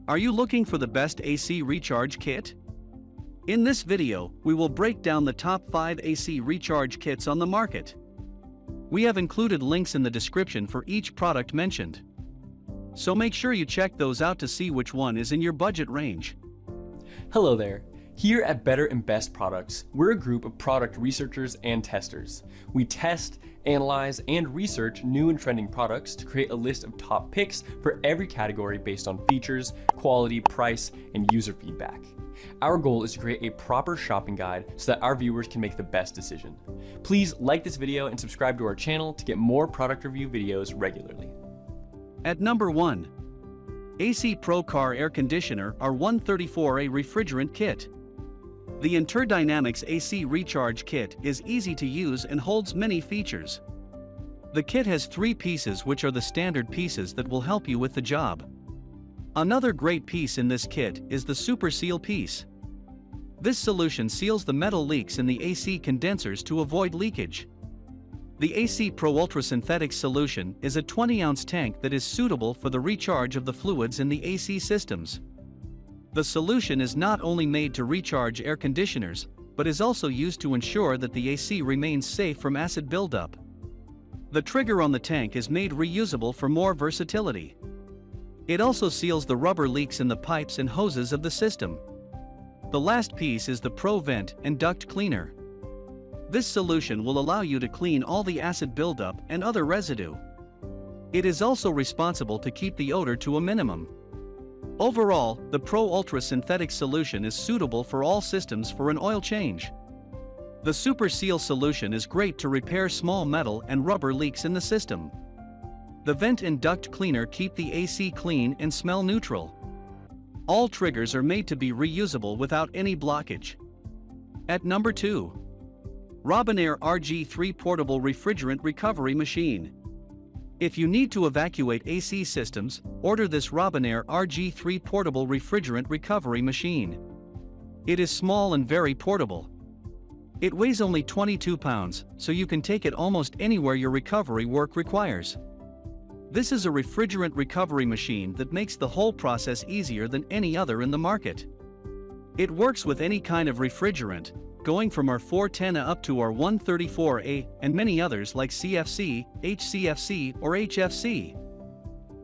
Are you looking for the best AC recharge kit? In this video, we will break down the top 5 AC recharge kits on the market. We have included links in the description for each product mentioned. So make sure you check those out to see which one is in your budget range. Hello there. Here at Better and Best Products, we're a group of product researchers and testers. We test, analyze, and research new and trending products to create a list of top picks for every category based on features, quality, price, and user feedback. Our goal is to create a proper shopping guide so that our viewers can make the best decision. Please like this video and subscribe to our channel to get more product review videos regularly. At number 1. AC Pro Car Air Conditioner R134A Refrigerant Kit. The Interdynamics AC Recharge Kit is easy to use and holds many features. The kit has 3 pieces which are the standard pieces that will help you with the job. Another great piece in this kit is the Super Seal piece. This solution seals the metal leaks in the AC condensers to avoid leakage. The AC Pro Ultra Synthetic solution is a 20-ounce tank that is suitable for the recharge of the fluids in the AC systems. The solution is not only made to recharge air conditioners, but is also used to ensure that the AC remains safe from acid buildup. The trigger on the tank is made reusable for more versatility. It also seals the rubber leaks in the pipes and hoses of the system. The last piece is the Pro Vent and Duct Cleaner. This solution will allow you to clean all the acid buildup and other residue. It is also responsible to keep the odor to a minimum. Overall, the Pro Ultra Synthetic solution is suitable for all systems for an oil change. The Super Seal solution is great to repair small metal and rubber leaks in the system. The Vent and Duct Cleaner keep the AC clean and smell neutral. All triggers are made to be reusable without any blockage. At number 2. Robinair RG3 Portable Refrigerant Recovery Machine. If you need to evacuate AC systems, order this Robinair RG3 Portable Refrigerant Recovery Machine. It is small and very portable. It weighs only 22 pounds, so you can take it almost anywhere your recovery work requires. This is a refrigerant recovery machine that makes the whole process easier than any other in the market. It works with any kind of refrigerant, going from R410A up to R134A and many others like CFC, HCFC, or HFC.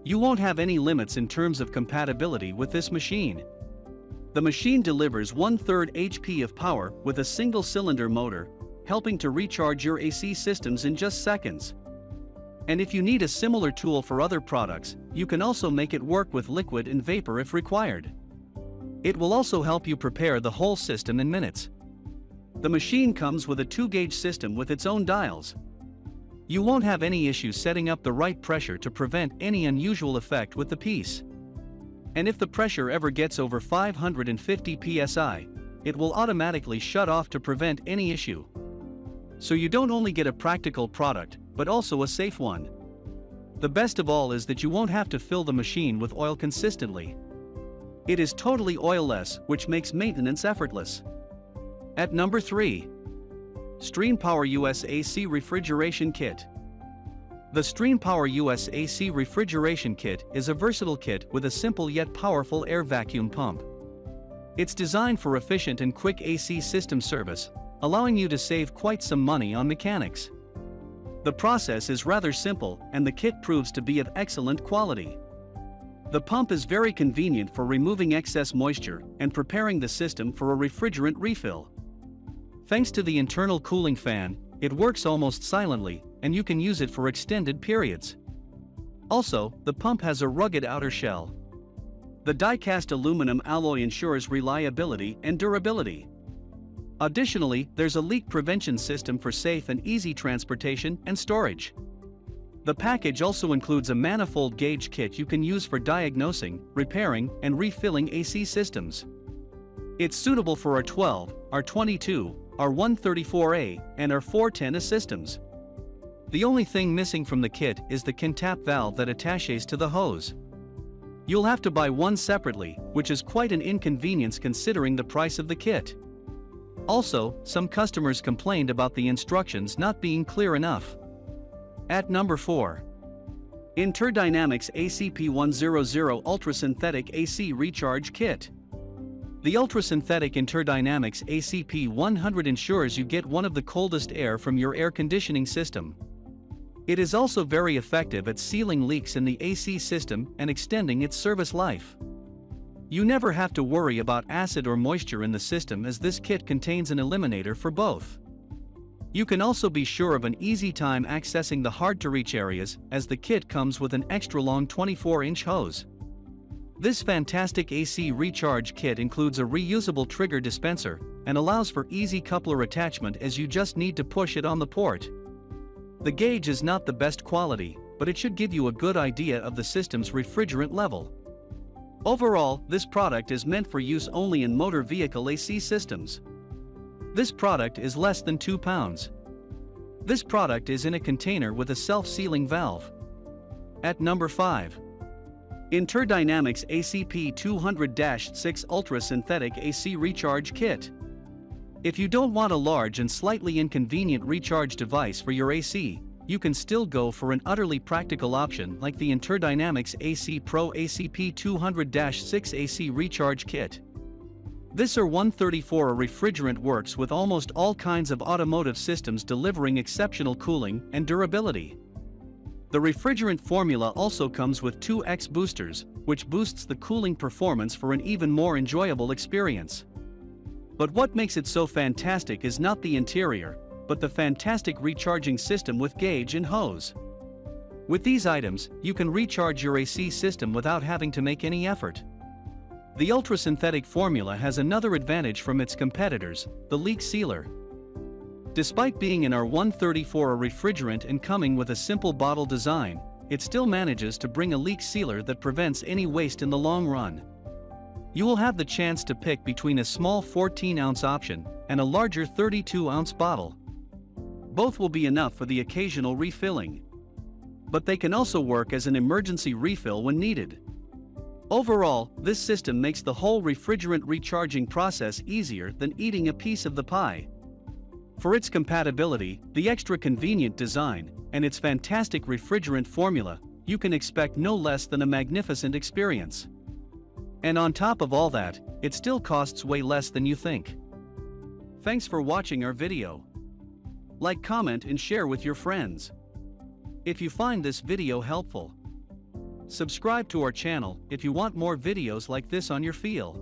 You won't have any limits in terms of compatibility with this machine. The machine delivers 1/3 HP of power with a single-cylinder motor, helping to recharge your AC systems in just seconds. And if you need a similar tool for other products, you can also make it work with liquid and vapor if required. It will also help you prepare the whole system in minutes. The machine comes with a 2-gauge system with its own dials. You won't have any issues setting up the right pressure to prevent any unusual effect with the piece. And if the pressure ever gets over 550 psi, it will automatically shut off to prevent any issue. So you don't only get a practical product, but also a safe one. The best of all is that you won't have to fill the machine with oil consistently. It is totally oilless, which makes maintenance effortless. At number 3. Xtremepowerus AC Refrigeration Kit. The Xtremepowerus AC Refrigeration Kit is a versatile kit with a simple yet powerful air vacuum pump. It's designed for efficient and quick AC system service, allowing you to save quite some money on mechanics. The process is rather simple, and the kit proves to be of excellent quality. The pump is very convenient for removing excess moisture and preparing the system for a refrigerant refill. Thanks to the internal cooling fan, it works almost silently, and you can use it for extended periods. Also, the pump has a rugged outer shell. The die-cast aluminum alloy ensures reliability and durability. Additionally, there's a leak prevention system for safe and easy transportation and storage. The package also includes a manifold gauge kit you can use for diagnosing, repairing, and refilling AC systems. It's suitable for R12, R22, R134A, and R410A systems. The only thing missing from the kit is the can-tap valve that attaches to the hose. You'll have to buy one separately, which is quite an inconvenience considering the price of the kit. Also, some customers complained about the instructions not being clear enough. At number 4. Interdynamics ACP100 Ultrasynthetic AC Recharge Kit. The ultrasynthetic Interdynamics ACP100 ensures you get one of the coldest air from your air conditioning system. It is also very effective at sealing leaks in the AC system and extending its service life. You never have to worry about acid or moisture in the system, as this kit contains an eliminator for both. You can also be sure of an easy time accessing the hard-to-reach areas, as the kit comes with an extra-long 24-inch hose. This fantastic AC recharge kit includes a reusable trigger dispenser and allows for easy coupler attachment, as you just need to push it on the port. The gauge is not the best quality, but it should give you a good idea of the system's refrigerant level. Overall, this product is meant for use only in motor vehicle AC systems. This product is less than 2 pounds. This product is in a container with a self-sealing valve. At number 5. Interdynamics ACP200-6 Ultra Synthetic AC Recharge Kit. If you don't want a large and slightly inconvenient recharge device for your AC, you can still go for an utterly practical option like the Interdynamics AC Pro ACP200-6 AC Recharge Kit. This R134 refrigerant works with almost all kinds of automotive systems, delivering exceptional cooling and durability. The refrigerant formula also comes with 2x boosters, which boosts the cooling performance for an even more enjoyable experience. But what makes it so fantastic is not the interior, but the fantastic recharging system with gauge and hose. With these items, you can recharge your AC system without having to make any effort. The ultrasynthetic formula has another advantage from its competitors, the leak sealer. Despite being an R134 refrigerant and coming with a simple bottle design, it still manages to bring a leak sealer that prevents any waste in the long run. You will have the chance to pick between a small 14-ounce option and a larger 32-ounce bottle. Both will be enough for the occasional refilling. But they can also work as an emergency refill when needed. Overall, this system makes the whole refrigerant recharging process easier than eating a piece of the pie. For its compatibility, the extra convenient design, and its fantastic refrigerant formula, you can expect no less than a magnificent experience. And on top of all that, it still costs way less than you think. Thanks for watching our video. Like, comment, and share with your friends. If you find this video helpful, subscribe to our channel if you want more videos like this on your feel.